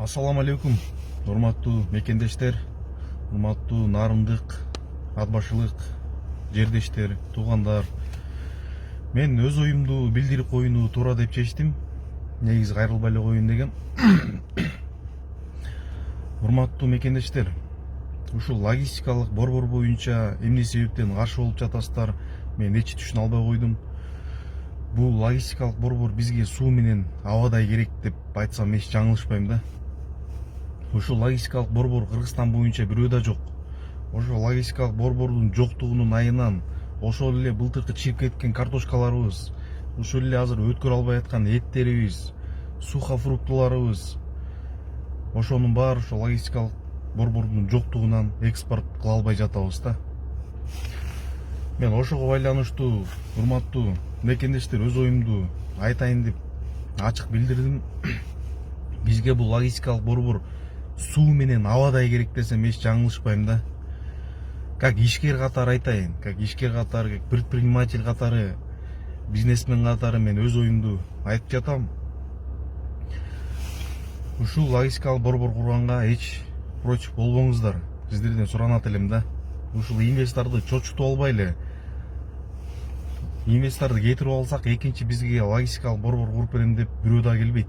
Ассаламу алейкум, урматтуу мекендештер, урматтуу нарындык, атбашылык, жердештер, туугандар. Мен өз оюмду билдирип коюуну туура деп чечтим. Негизи кайрылбай эле коеюн дегем. Урматтуу мекендештер, ушул логистикалык борбор боюнча эмне себептен каршы болуп жатасыздар? Мен эч түшүнө албай койдум. Бул логистикалык борбор бизге суу менен абадай керек деп айтсам эч жаңылышпайм да. Ошол логистикалык борбор Кыргызстан боюнча бирөө да жок. Ошол логистикалык борбордун жоктугунун айынан ошол эле былтыркы чирип кеткен картошкаларыбыз, ошол эле азыр өткөрө албай аткан эттерибиз, сухофруктыларыбыз, ошонун баары ошол логистикалык борбордун жоктугунан экспорт кыла албай жатабыз да. Мен ошого байланыштуу урматтуу мекендештер өз оюмду айтайын деп ачык билдирдим. Бизге бул логистикалык борбор суу менен абадай керек десем эч жаңылышпайм да. Как ишкер катары айтайын, как ишкер катары, как предприниматель катары, бизнесмен катары мен өз оюмду айтып жатам. Ушул логистикалык борбор курганга эч против болбоңуздар. Сиздерден суранат элем да. Ушул инвесторду чочутуп албайлы. Инвесторду кетирип алсак, экинчи бизге логистикалык борбор куруп берем деп бирөө да келбейт.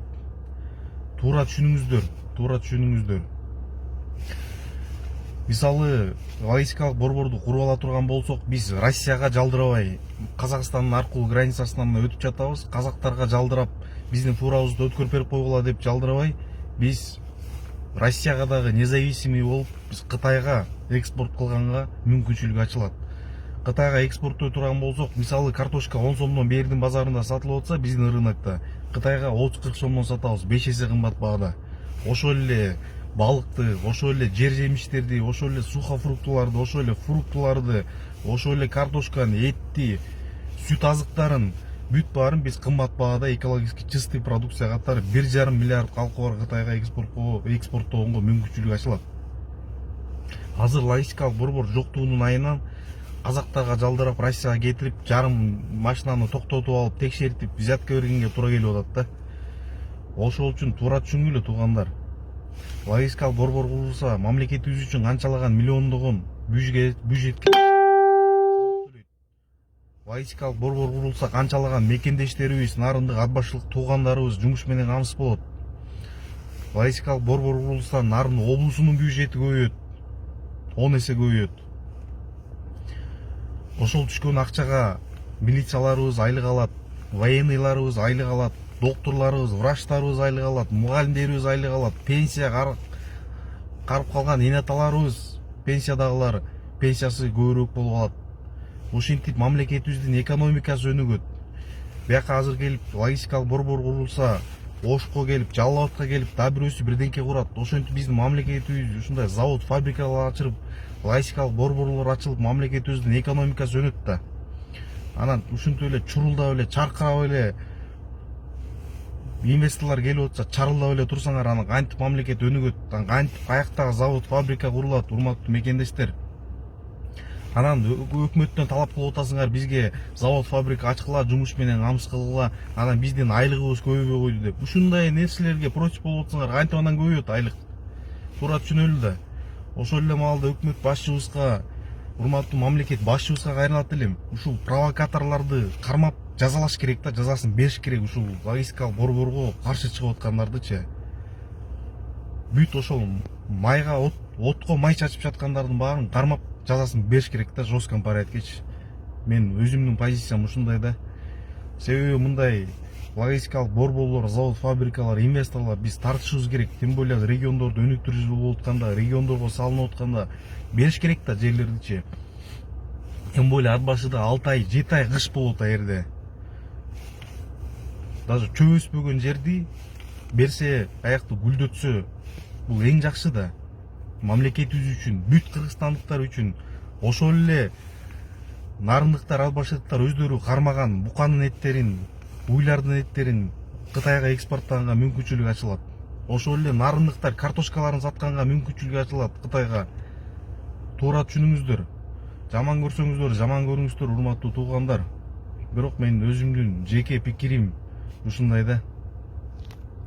Туура түшүнүңүздөр. Мисалы, логистикалык борборду куруп ала турган болсок, биз Россияга жалдырабай, Казакстандын аркылуу границасынан өтүп жатабыз. Казактарга жалдырап, биздин туурабызды өткөрүп берип койгула деп жалдырабай, биз Россияга дагы независимый болуп, биз Кытайга экспорт кылганга мүмкүнчүлүк ачылат. Кытайга экспорттой турган болсок, мисалы картошка 10 сомдон бердин базарында сатылып атса, биздин рынокто Кытайга 30-40 сомдон сатабыз, 5 эсе кымбат баада. Ошол эле балыкты, ошол эле жер жемиштерди, ошол эле сухофруктуларды, ошол эле фруктуларды, ошол эле картошканы, этти, сүт азыктарын бүт баарын биз кымбат баада экологически чистый продукция катары 1,5 миллиард калкы бар Кытайга экспорттогонго мүмкүнчүлүк ачылат. Азыр логистикалык борбор жоктугунун айынан казактарга жалдырап Россияга кетирип, жарым машинаны токтотуп алып, текшертип, взятка бергенге туура келип атат да. Ошол үчүн туура түшүнгүлө туугандар. Логистикалык борбор курулса, мамлекетибиз үчүн канчалаган миллиондогон бюджетке логистикалык борбор курулса, канчалаган мекендештерибиз, нарындык атбашылык туугандарыбыз жумуш менен камсыз болот. Логистикалык борбор курулса, Нарын облусунун бюджети көбөйөт, 10 эсе көбөйөт. Ошол түшкөн акчага милицияларыбыз айлык алат, военныйларыбыз айлык алат, докторларыбыз, врачтарыбыз айлык алат, мугалимдерибиз айлык алат, пенсия карып калган эне аталарыбыз, пенсиядагылар пенсиясы көбүрөөк болуп алат. Ошентип мамлекетибиздин экономикасы өнүгөт. Бияка азыр келип логистикалык борбор курулса, Ошко келип, Жалал Абадка келип, да бирөөсү бирденке курат. Ошентип биздин мамлекетибиз ушундай завод, фабрикалар ачылып, логистикалык борборлор ачылып, мамлекетибиздин экономикасы өнөт да. Анан ушинтип эле чурулдап эле, чаркырап эле инвесторлор келип атса, чарылдап эле турсаңар, анан кантип мамлекет өнүгөт, кантип каяктагы завод, фабрика курулат, урматтуу мекендештер. Анан өкмөттөн талап кылып атасыңар, бизге завод, фабрика ачкыла, жумуш менен камсыз кылгыла, анан биздин айлыгыбыз көбөйбөй койду деп. Ушундай нерселерге против болуп атсаңар, кантип анан көбөйөт айлык? Туура түшүнөлү да. Ошол эле маалда өкмөт башчыбызга, урматтуу мамлекет башчыбызга кайрылат элем. Ушул провокаторлорду кармап жазалаш керек да, жазасын бериш керек ушул логистикалык борборго каршы чыгып аткандардычы. Бүт ошол майга отко май чачып жаткандардын баарын кармап жазасын бериш керек да, жестком порядкечи. Мен өзүмдүн позициям ушундай да. Себеби мындай логистикалык борборлор, завод, фабрикалар, инвесторлор биз тартышыбыз керек. Тем более региондорду өнүктүрүү болуп атканда, региондорго салынып атканда бериш керек да жерлердичи. Тем более Атбашыда 6 ай, 7 ай кыш болот аерде. Даже чөп өспөгөн жерди берсе, аякты гүлдөтсө, бул эң жакшы да. Мамлекетибиз үчүн, бүт кыргызстандыктар үчүн, ошол эле нарындыктар, атбашылыктар өздөрү кармаган буканын эттерин, уйлардын эттерин Кытайга экспорттаганга мүмкүнчүлүк ачылат. Ошол эле нарындыктар картошкаларын сатканга мүмкүнчүлүк ачылат Кытайга. Туура түшүнүңүздөр. Жаман көрсөңүздөр, жаман көрүңүздөр, урматтуу туугандар. Бирок мен өзүмдүн жеке пикирим ушундай да.